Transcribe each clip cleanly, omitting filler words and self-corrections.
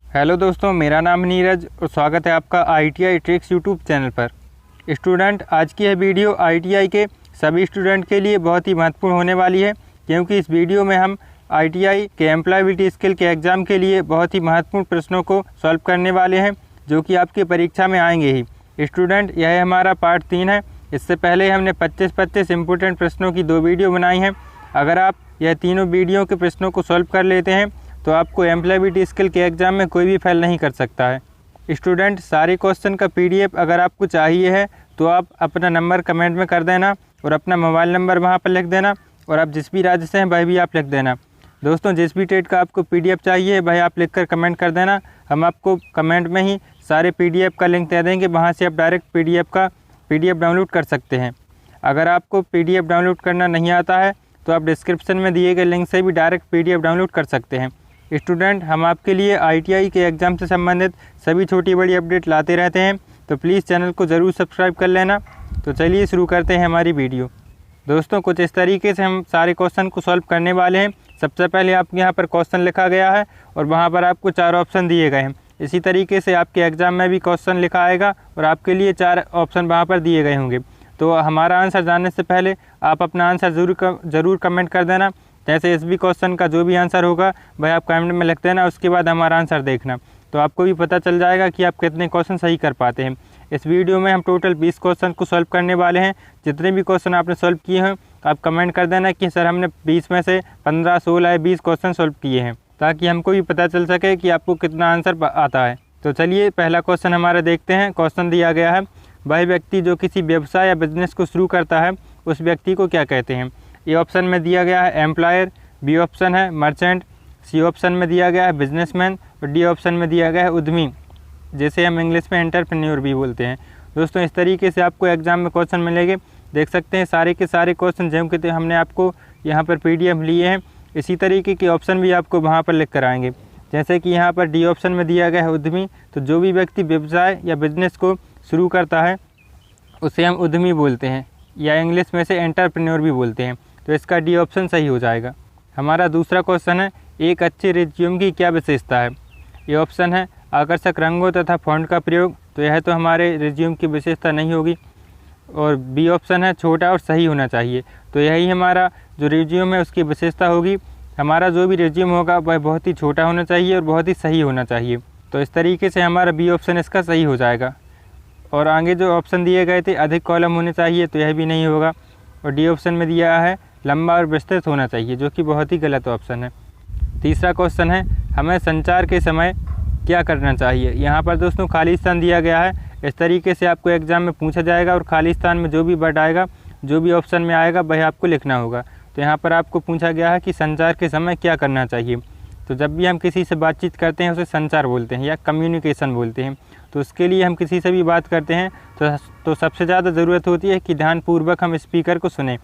Hello दोस्तों, मेरा नाम नीरज और स्वागत है आपका ITI ट्रिक्स यूट्यूब चैनल पर। स्टूडेंट, आज की यह वीडियो ITI के सभी स्टूडेंट के लिए बहुत ही महत्वपूर्ण होने वाली है, क्योंकि इस वीडियो में हम ITI के एम्प्लॉयबिलिटी स्किल के एग्ज़ाम के लिए बहुत ही महत्वपूर्ण प्रश्नों को सॉल्व करने वाले हैं, जो कि आपकी परीक्षा में आएंगे ही। स्टूडेंट, यह हमारा पार्ट 3 है। इससे पहले हमने 25 इंपॉर्टेंट प्रश्नों की 2 वीडियो बनाई हैं। अगर आप यह तीनों वीडियो के प्रश्नों को सॉल्व कर लेते हैं तो आपको एम्प्लॉयबिलिटी स्किल के एग्ज़ाम में कोई भी फेल नहीं कर सकता है। स्टूडेंट, सारे क्वेश्चन का PDF अगर आपको चाहिए है तो आप अपना नंबर कमेंट में कर देना और अपना मोबाइल नंबर वहां पर लिख देना, और आप जिस भी राज्य से हैं वह भी आप लिख देना। दोस्तों, जिस भी डेट का आपको PDF चाहिए वह आप लिख कर कमेंट कर देना। हम आपको कमेंट में ही सारे PDF का लिंक दे देंगे, वहाँ से आप डायरेक्ट PDF डाउनलोड कर सकते हैं। अगर आपको PDF डाउनलोड करना नहीं आता है तो आप डिस्क्रिप्शन में दिए गए लिंक से भी डायरेक्ट PDF डाउनलोड कर सकते हैं। स्टूडेंट, हम आपके लिए ITI के एग्ज़ाम से संबंधित सभी छोटी बड़ी अपडेट लाते रहते हैं, तो प्लीज़ चैनल को ज़रूर सब्सक्राइब कर लेना। तो चलिए शुरू करते हैं हमारी वीडियो। दोस्तों, कुछ इस तरीके से हम सारे क्वेश्चन को सॉल्व करने वाले हैं। सबसे पहले आपके यहाँ पर क्वेश्चन लिखा गया है और वहाँ पर आपको 4 ऑप्शन दिए गए हैं। इसी तरीके से आपके एग्ज़ाम में भी क्वेश्चन लिखा आएगा और आपके लिए 4 ऑप्शन वहाँ पर दिए गए होंगे। तो हमारा आंसर जानने से पहले आप अपना आंसर ज़रूर कमेंट कर देना। जैसे इस भी क्वेश्चन का जो भी आंसर होगा वह आप कमेंट में लिख देना, उसके बाद हमारा आंसर देखना, तो आपको भी पता चल जाएगा कि आप कितने क्वेश्चन सही कर पाते हैं। इस वीडियो में हम टोटल 20 क्वेश्चन को सॉल्व करने वाले हैं। जितने भी क्वेश्चन आपने सॉल्व किए हैं आप कमेंट कर देना कि सर हमने 20 में से 15, 16 या 20 क्वेश्चन सॉल्व किए हैं, ताकि हमको भी पता चल सके कि आपको कितना आंसर आता है। तो चलिए पहला क्वेश्चन हमारा देखते हैं। क्वेश्चन दिया गया है, वह व्यक्ति जो किसी व्यवसाय या बिजनेस को शुरू करता है उस व्यक्ति को क्या कहते हैं। ए ऑप्शन में दिया गया है एम्प्लॉयर, बी ऑप्शन है मर्चेंट, सी ऑप्शन में दिया गया है बिजनेसमैन और डी ऑप्शन में दिया गया है उद्यमी, जैसे हम इंग्लिश में एंटरप्रेन्योर भी बोलते हैं। दोस्तों, इस तरीके से आपको एग्जाम में क्वेश्चन मिलेंगे। देख सकते हैं सारे के सारे क्वेश्चन जो कि हमने आपको यहाँ पर PDF लिए हैं, इसी तरीके के ऑप्शन भी आपको वहाँ पर लिख कर आएंगे। जैसे कि यहाँ पर डी ऑप्शन में दिया गया है उद्यमी, तो जो भी व्यक्ति व्यवसाय या बिजनेस को शुरू करता है उसे हम उद्यमी बोलते हैं, या इंग्लिश में से एंटरप्रेन्योर भी बोलते हैं। तो इसका डी ऑप्शन सही हो जाएगा। हमारा दूसरा क्वेश्चन है, एक अच्छे रिज्यूम की क्या विशेषता है। ये ऑप्शन है आकर्षक रंगों तथा फॉन्ट का प्रयोग, तो यह तो हमारे रिज्यूम की विशेषता नहीं होगी। और बी ऑप्शन है छोटा और सही होना चाहिए, तो यही हमारा जो रिज्यूम है उसकी विशेषता होगी। हमारा जो भी रिज्यूम होगा वह बहुत ही छोटा होना चाहिए और बहुत ही सही होना चाहिए। तो इस तरीके से हमारा बी ऑप्शन इसका सही हो जाएगा। और आगे जो ऑप्शन दिए गए थे अधिक कॉलम होने चाहिए, तो यह भी नहीं होगा। और डी ऑप्शन में दिया है लंबा और विस्तृत होना चाहिए, जो कि बहुत ही गलत ऑप्शन है। तीसरा क्वेश्चन है, हमें संचार के समय क्या करना चाहिए। यहाँ पर दोस्तों खाली स्थान दिया गया है। इस तरीके से आपको एग्जाम में पूछा जाएगा और खाली स्थान में जो भी वर्ड आएगा, जो भी ऑप्शन में आएगा वह आपको लिखना होगा। तो यहाँ पर आपको पूछा गया है कि संचार के समय क्या करना चाहिए। तो जब भी हम किसी से बातचीत करते हैं उसे संचार बोलते हैं या कम्युनिकेशन बोलते हैं। तो उसके लिए हम किसी से भी बात करते हैं तो सबसे ज़्यादा ज़रूरत होती है कि ध्यानपूर्वक हम स्पीकर को सुने।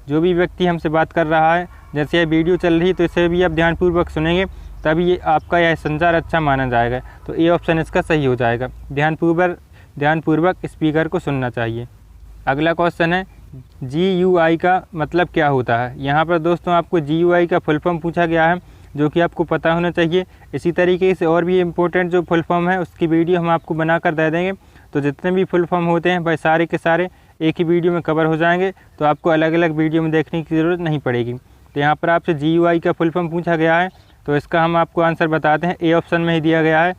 जो भी व्यक्ति हमसे बात कर रहा है, जैसे यह वीडियो चल रही है तो इसे भी आप ध्यानपूर्वक सुनेंगे, तभी ये आपका यह संचार अच्छा माना जाएगा। तो ये ऑप्शन इसका सही हो जाएगा। ध्यानपूर्वक स्पीकर को सुनना चाहिए। अगला क्वेश्चन है, GUI का मतलब क्या होता है। यहाँ पर दोस्तों आपको GUI का फुल फॉर्म पूछा गया है, जो कि आपको पता होना चाहिए। इसी तरीके से और भी इम्पोर्टेंट जो फुल फॉर्म है उसकी वीडियो हम आपको बनाकर दे देंगे। तो जितने भी फुल फॉर्म होते हैं वह सारे के सारे एक ही वीडियो में कवर हो जाएंगे, तो आपको अलग अलग वीडियो में देखने की ज़रूरत नहीं पड़ेगी। तो यहाँ पर आपसे GUI का फुल फॉर्म पूछा गया है, तो इसका हम आपको आंसर बताते हैं। ए ऑप्शन में ही दिया गया है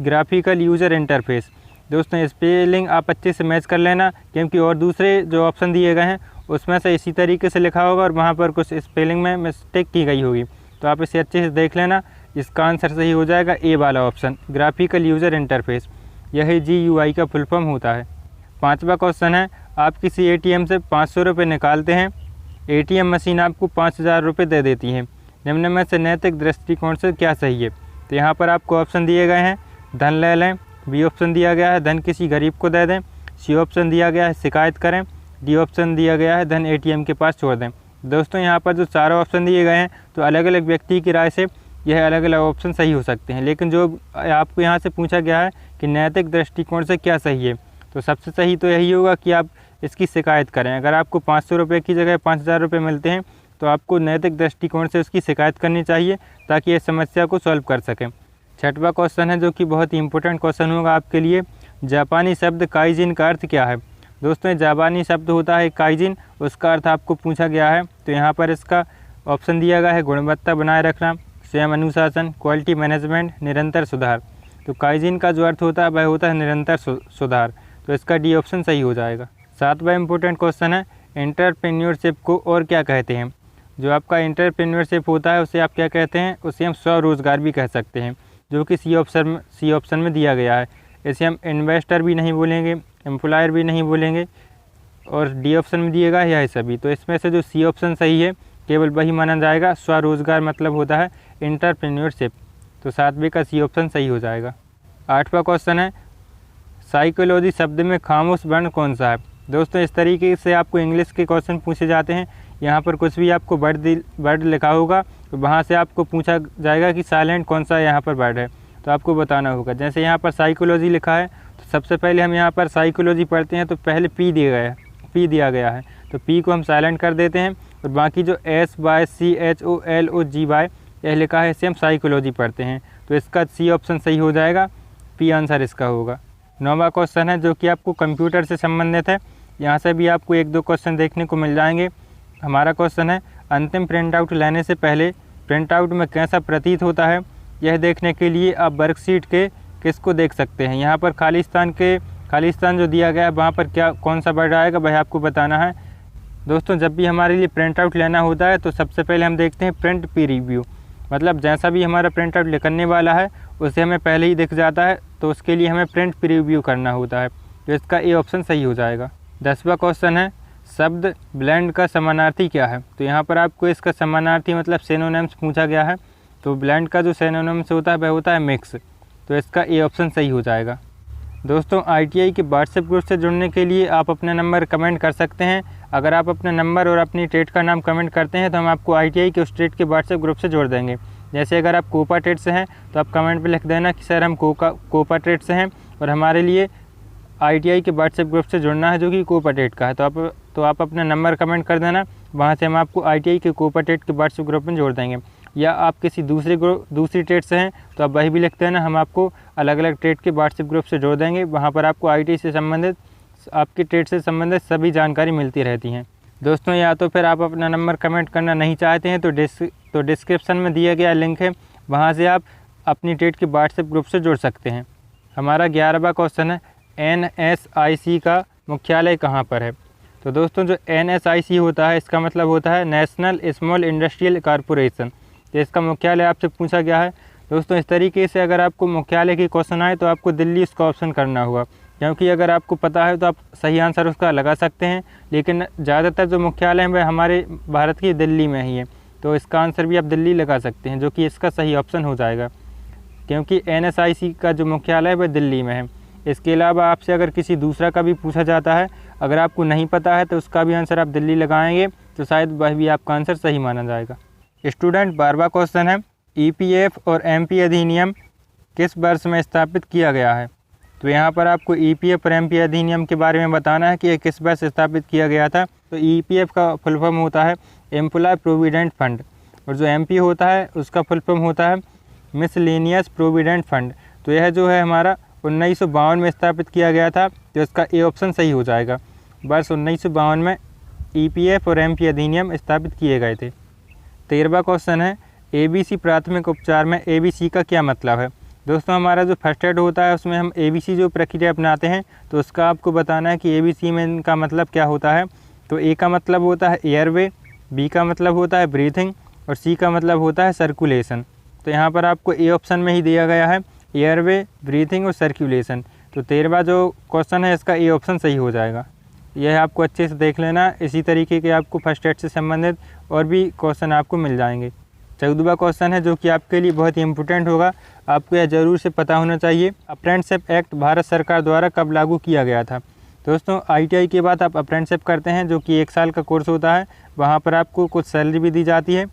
ग्राफिकल यूज़र इंटरफेस। दोस्तों, स्पेलिंग आप अच्छे से मैच कर लेना, क्योंकि और दूसरे जो ऑप्शन दिए गए हैं उसमें से इसी तरीके से लिखा होगा और वहाँ पर कुछ स्पेलिंग में मिस्टेक की गई होगी। तो आप इसे अच्छे से देख लेना। इसका आंसर सही हो जाएगा ए वाला ऑप्शन, ग्राफिकल यूज़र इंटरफेस। यही GUI का फुल फॉर्म होता है। 5वां क्वेश्चन है, आप किसी ATM से 500 रुपये निकालते हैं। ATM मशीन आपको 5000 रुपये दे देती है। निम्न में से नैतिक दृष्टिकोण से क्या सही है। तो यहाँ पर आपको ऑप्शन दिए गए हैं, धन ले लें, बी ऑप्शन दिया गया है धन किसी गरीब को दे दें, सी ऑप्शन दिया गया है शिकायत करें, डी ऑप्शन दिया गया है धन ATM के पास छोड़ दें। दोस्तों, यहाँ पर जो चारों ऑप्शन दिए गए हैं तो अलग अलग व्यक्ति की राय से यह अलग अलग ऑप्शन सही हो सकते हैं, लेकिन जो आपको यहाँ से पूछा गया है कि नैतिक दृष्टिकोण से क्या सही है, तो सबसे सही तो यही होगा कि आप इसकी शिकायत करें। अगर आपको 500 रुपये की जगह 5000 रुपये मिलते हैं तो आपको नैतिक दृष्टिकोण से उसकी शिकायत करनी चाहिए, ताकि इस समस्या को सॉल्व कर सकें। छठवां क्वेश्चन है जो कि बहुत ही इंपॉर्टेंट क्वेश्चन होगा आपके लिए, जापानी शब्द काइजिन का अर्थ क्या है। दोस्तों जापानी शब्द होता है काइजिन, उसका अर्थ आपको पूछा गया है। तो यहाँ पर इसका ऑप्शन दिया गया है गुणवत्ता बनाए रखना, स्वयं अनुशासन, क्वालिटी मैनेजमेंट, निरंतर सुधार। तो काइजिन का जो अर्थ होता है वह होता है निरंतर सुधार। तो इसका डी ऑप्शन सही हो जाएगा। सातवां इंपॉर्टेंट क्वेश्चन है, एंटरप्रेन्योरशिप को और क्या कहते हैं। जो आपका एंटरप्रेन्योरशिप होता है उसे आप क्या कहते हैं, उसे हम स्वरोजगार भी कह सकते हैं, जो कि सी ऑप्शन में दिया गया है। इसे हम इन्वेस्टर भी नहीं बोलेंगे, एम्प्लॉयर भी नहीं बोलेंगे, और डी ऑप्शन में दिएगा यह सभी। तो इसमें से जो सी ऑप्शन सही है केवल वही माना जाएगा। स्वरोजगार मतलब होता है एंटरप्रेन्योरशिप। तो सातवें का सी ऑप्शन सही हो जाएगा। आठवां क्वेश्चन है, साइकोलॉजी शब्द में खामोश वर्ण कौन सा है। दोस्तों इस तरीके से आपको इंग्लिश के क्वेश्चन पूछे जाते हैं। यहाँ पर कुछ भी आपको वर्ड लिखा होगा तो वहाँ से आपको पूछा जाएगा कि साइलेंट कौन सा यहाँ पर वर्ड है, तो आपको बताना होगा। जैसे यहाँ पर साइकोलॉजी लिखा है तो सबसे पहले हम यहाँ पर साइकोलॉजी पढ़ते हैं तो पहले पी दिया गया है, तो पी को हम साइलेंट कर देते हैं, और बाकी जो SYCHOLOGY यह लिखा है इसे हम साइकोलॉजी पढ़ते हैं। तो इसका सी ऑप्शन सही हो जाएगा, पी आंसर इसका होगा। नौवां क्वेश्चन है जो कि आपको कंप्यूटर से संबंधित है। यहाँ से भी आपको 1-2 क्वेश्चन देखने को मिल जाएंगे। हमारा क्वेश्चन है, अंतिम प्रिंट आउट लेने से पहले प्रिंट आउट में कैसा प्रतीत होता है। यह देखने के लिए आप वर्कशीट के किसको देख सकते हैं। यहाँ पर खालिस्तान जो दिया गया है वहाँ पर कौन सा वर्ड आएगा वह आपको बताना है। दोस्तों जब भी हमारे लिए प्रिंट आउट लेना होता है तो सबसे पहले हम देखते हैं प्रिंट प्रीव्यू, मतलब जैसा भी हमारा प्रिंट आउट लिखने वाला है उसे हमें पहले ही दिख जाता है, तो उसके लिए हमें प्रिंट प्रीव्यू करना होता है। तो इसका ए ऑप्शन सही हो जाएगा। 10वां क्वेश्चन है, शब्द ब्लेंड का समानार्थी क्या है। तो यहाँ पर आपको इसका समानार्थी मतलब सिनोनिम्स पूछा गया है। तो ब्लेंड का जो सिनोनिम्स होता है वह होता है मिक्स। तो इसका ए ऑप्शन सही हो जाएगा। दोस्तों ITI के व्हाट्सएप ग्रुप से जुड़ने के लिए आप अपना नंबर कमेंट कर सकते हैं। अगर आप अपना नंबर और अपनी ट्रेड का नाम कमेंट करते हैं तो हम आपको ITI के उस ट्रेड के व्हाट्सएप ग्रुप से जोड़ देंगे। जैसे अगर आप कोपा ट्रेड से हैं तो आप कमेंट पे लिख देना कि सर हम कोपा ट्रेड से हैं और हमारे लिए ITI के व्हाट्सएप ग्रुप से जुड़ना है जो कि कोपा ट्रेड का है। तो आप अपना नंबर कमेंट कर देना, वहाँ से हम आपको ITI के कोपा ट्रेड के व्हाट्सएप ग्रुप में जोड़ देंगे। या आप किसी दूसरी ट्रेड से हैं तो आप वही भी लिखते हैं ना, हम आपको अलग अलग ट्रेड के व्हाट्सएप ग्रुप से जोड़ देंगे। वहाँ पर आपको ITI से संबंधित, आपकी ट्रेड से संबंधित सभी जानकारी मिलती रहती हैं। दोस्तों या तो फिर आप अपना नंबर कमेंट करना नहीं चाहते हैं तो डिस्क्रिप्शन में दिया गया लिंक है, वहाँ से आप अपनी ट्रेड के व्हाट्सएप ग्रुप से जुड़ सकते हैं। हमारा 11वां क्वेश्चन है, NSIC का मुख्यालय कहाँ पर है। तो दोस्तों जो NSIC होता है इसका मतलब होता है नेशनल स्मॉल इंडस्ट्रियल कॉरपोरेशन। तो इसका मुख्यालय आपसे पूछा गया है। दोस्तों इस तरीके से अगर आपको मुख्यालय की क्वेश्चन आए तो आपको दिल्ली उसका ऑप्शन करना होगा, क्योंकि अगर आपको पता है तो आप सही आंसर उसका लगा सकते हैं, लेकिन ज़्यादातर जो मुख्यालय है वह हमारे भारत की दिल्ली में ही है। तो इसका आंसर भी आप दिल्ली लगा सकते हैं, जो कि इसका सही ऑप्शन हो जाएगा, क्योंकि NSIC का जो मुख्यालय है वह दिल्ली में है। इसके अलावा आपसे अगर किसी दूसरा का भी पूछा जाता है, अगर आपको नहीं पता है तो उसका भी आंसर आप दिल्ली लगाएंगे तो शायद वह भी आपका आंसर सही माना जाएगा। स्टूडेंट 12वां क्वेश्चन है, EPF और MP अधिनियम किस वर्ष में स्थापित किया गया है। तो यहाँ पर आपको EPF और MP अधिनियम के बारे में बताना है कि यह किस वर्ष स्थापित किया गया था। तो EPF का फुल फॉर्म होता है एम्प्लॉय प्रोविडेंट फंड, और जो MP होता है उसका फुल फॉर्म होता है मिसलेनियस प्रोविडेंट फंड। तो यह जो है हमारा 1952 में स्थापित किया गया था। तो इसका ए ऑप्शन सही हो जाएगा। वर्ष 1952 में EPF और MP अधिनियम स्थापित किए गए थे। 13वां क्वेश्चन है, ABC प्राथमिक उपचार में ABC का क्या मतलब है। दोस्तों हमारा जो फर्स्ट एड होता है उसमें हम ABC जो प्रक्रिया अपनाते हैं तो उसका आपको बताना है कि ABC में इनका मतलब क्या होता है। तो A का मतलब होता है एयरवे, B का मतलब होता है ब्रीथिंग, और C का मतलब होता है सर्कुलेशन। तो यहाँ पर आपको ए ऑप्शन में ही दिया गया है एयरवे, ब्रीथिंग और सर्कुलेशन। तो 13वां जो क्वेश्चन है इसका ए ऑप्शन सही हो जाएगा। यह आपको अच्छे से देख लेना, इसी तरीके के आपको फर्स्ट एड से संबंधित और भी क्वेश्चन आपको मिल जाएंगे। 14वां क्वेश्चन है जो कि आपके लिए बहुत ही इंपॉर्टेंट होगा, आपको यह ज़रूर से पता होना चाहिए। अप्रेंटिसशिप एक्ट भारत सरकार द्वारा कब लागू किया गया था। दोस्तों ITI के बाद आप अप्रेंटिसशिप करते हैं जो कि 1 साल का कोर्स होता है, वहाँ पर आपको कुछ सैलरी भी दी जाती है।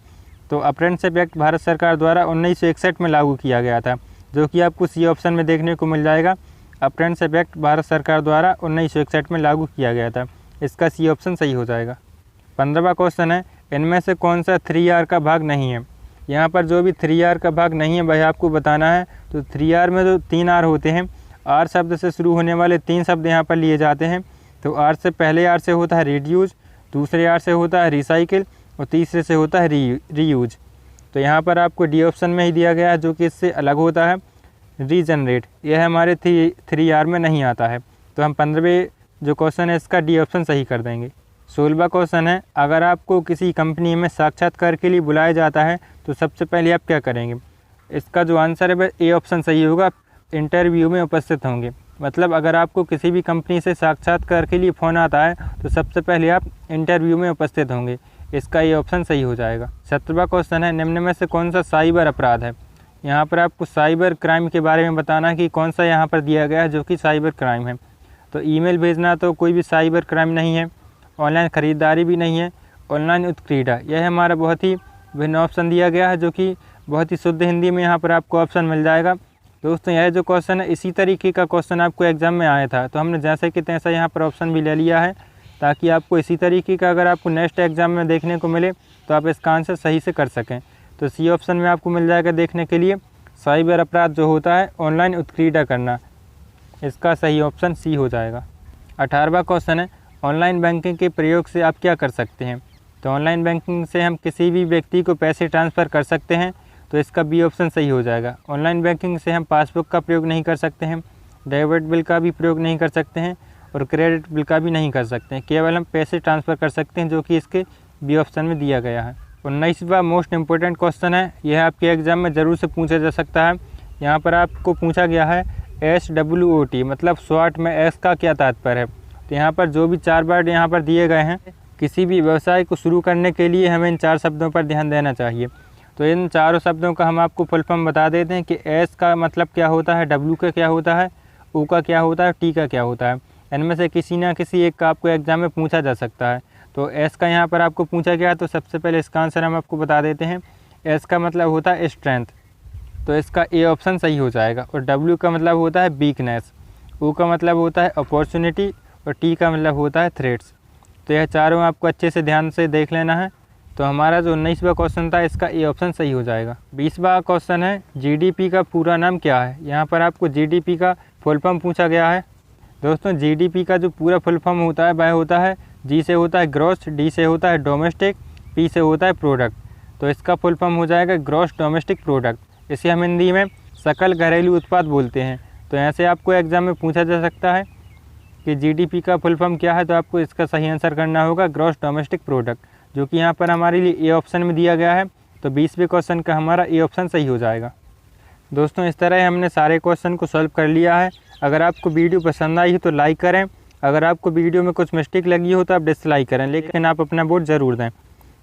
तो अप्रेंटिसशिप एक्ट भारत सरकार द्वारा 1961 में लागू किया गया था, जो कि आपको C ऑप्शन में देखने को मिल जाएगा। अप्रेंटिसशिप एक्ट भारत सरकार द्वारा 1961 में लागू किया गया था, इसका C ऑप्शन सही हो जाएगा। 15वां क्वेश्चन है, इनमें से कौन सा 3R का भाग नहीं है। यहाँ पर जो भी 3R का भाग नहीं है वह आपको बताना है। तो 3R में तो 3 R होते हैं। R शब्द से शुरू होने वाले 3 शब्द यहाँ पर लिए जाते हैं। तो R से पहले R से होता है रीड्यूज, दूसरे R से होता है रिसाइकिल और तीसरे से होता है रीयूज। तो यहाँ पर आपको डी ऑप्शन में ही दिया गया है, जो कि इससे अलग होता है रीजनरेट। यह हमारे 3R में नहीं आता है। तो हम 15वें जो क्वेश्चन है इसका डी ऑप्शन सही कर देंगे। 16वां क्वेश्चन है, अगर आपको किसी कंपनी में साक्षात्कार के लिए बुलाया जाता है तो सबसे पहले आप क्या करेंगे? इसका जो आंसर है वह ए ऑप्शन सही होगा, इंटरव्यू में उपस्थित होंगे। मतलब अगर आपको किसी भी कंपनी से साक्षात्कार के लिए फ़ोन आता है तो सबसे पहले आप इंटरव्यू में उपस्थित होंगे। इसका ये ऑप्शन सही हो जाएगा। 17वां क्वेश्चन है, निम्न में से कौन सा साइबर अपराध है? यहाँ पर आपको साइबर क्राइम के बारे में बताना है कि कौन सा यहाँ पर दिया गया है जो कि साइबर क्राइम है। तो ईमेल भेजना तो कोई भी साइबर क्राइम नहीं है, ऑनलाइन ख़रीदारी भी नहीं है, ऑनलाइन उत्क्रीड़ा यह हमारा बहुत ही भिन्न ऑप्शन दिया गया है, जो कि बहुत ही शुद्ध हिंदी में यहाँ पर आपको ऑप्शन मिल जाएगा। दोस्तों यह जो क्वेश्चन है इसी तरीके का क्वेश्चन आपको एग्ज़ाम में आया था, तो हमने जैसे कि तैसा यहाँ पर ऑप्शन भी ले लिया है, ताकि आपको इसी तरीके का अगर आपको नेक्स्ट एग्ज़ाम में देखने को मिले तो आप इसका आंसर सही से कर सकें। तो सी ऑप्शन में आपको मिल जाएगा देखने के लिए, साइबर अपराध जो होता है ऑनलाइन उत्क्रीड़ा करना, इसका सही ऑप्शन सी हो जाएगा। 18वां क्वेश्चन है, ऑनलाइन बैंकिंग के प्रयोग से आप क्या कर सकते हैं? तो ऑनलाइन बैंकिंग से हम किसी भी व्यक्ति को पैसे ट्रांसफ़र कर सकते हैं, तो इसका बी ऑप्शन सही हो जाएगा। ऑनलाइन बैंकिंग से हम पासबुक का प्रयोग नहीं कर सकते हैं, डेबिट बिल का भी प्रयोग नहीं कर सकते हैं और क्रेडिट बिल का भी नहीं कर सकते हैं, केवल हम पैसे ट्रांसफ़र कर सकते हैं, जो कि इसके बी ऑप्शन में दिया गया है। 19वां मोस्ट इम्पोर्टेंट क्वेश्चन है, यह आपके एग्ज़ाम में ज़रूर से पूछा जा सकता है। यहाँ पर आपको पूछा गया है SWOT, मतलब शॉर्ट में एस का क्या तात्पर्य है? तो यहाँ पर जो भी 4 वर्ड यहाँ पर दिए गए हैं, किसी भी व्यवसाय को शुरू करने के लिए हमें इन 4 शब्दों पर ध्यान देना चाहिए। तो इन चारों शब्दों का हम आपको फुल फॉर्म बता देते हैं कि एस का मतलब क्या होता है, डब्ल्यू का क्या होता है, ओ का क्या होता है, टी का क्या होता है। इनमें से किसी ना किसी एक का आपको एग्ज़ाम में पूछा जा सकता है। तो एस का यहाँ पर आपको पूछा गया, तो सबसे पहले इसका आंसर हम आपको बता देते हैं। एस का मतलब होता है स्ट्रेंथ, तो इसका ए ऑप्शन सही हो जाएगा। और डब्ल्यू का मतलब होता है वीकनेस, ओ का मतलब होता है अपॉर्चुनिटी और टी का मतलब होता है थ्रेट्स। तो यह चारों आपको अच्छे से ध्यान से देख लेना है। तो हमारा जो 19वां क्वेश्चन था इसका ए ऑप्शन सही हो जाएगा। 20वां क्वेश्चन है, जीडीपी का पूरा नाम क्या है? यहाँ पर आपको जीडीपी का फुल फॉर्म पूछा गया है। दोस्तों जीडीपी का जो पूरा फुल फॉर्म होता है वह होता है, जी से होता है ग्रॉस, डी से होता है डोमेस्टिक, पी से होता है प्रोडक्ट। तो इसका फुल फॉर्म हो जाएगा ग्रॉस डोमेस्टिक प्रोडक्ट। इसे हम हिंदी में सकल घरेलू उत्पाद बोलते हैं। तो ऐसे आपको एग्ज़ाम में पूछा जा सकता है कि जीडीपी का फुल फॉर्म क्या है, तो आपको इसका सही आंसर करना होगा ग्रॉस डोमेस्टिक प्रोडक्ट, जो कि यहाँ पर हमारे लिए ए ऑप्शन में दिया गया है। तो 20वें क्वेश्चन का हमारा ए ऑप्शन सही हो जाएगा। दोस्तों इस तरह हमने सारे क्वेश्चन को सॉल्व कर लिया है। अगर आपको वीडियो पसंद आई हो तो लाइक करें, अगर आपको वीडियो में कुछ मिस्टेक लगी हो तो आप डिसलाइक करें, लेकिन आप अपना वोट ज़रूर दें।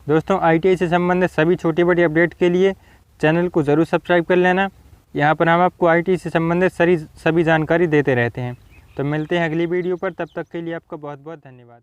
दोस्तों ITI से संबंधित सभी छोटी बड़ी अपडेट के लिए चैनल को ज़रूर सब्सक्राइब कर लेना। यहाँ पर हम आपको ITI से संबंधित सभी जानकारी देते रहते हैं। तो मिलते हैं अगली वीडियो पर, तब तक के लिए आपका बहुत बहुत धन्यवाद।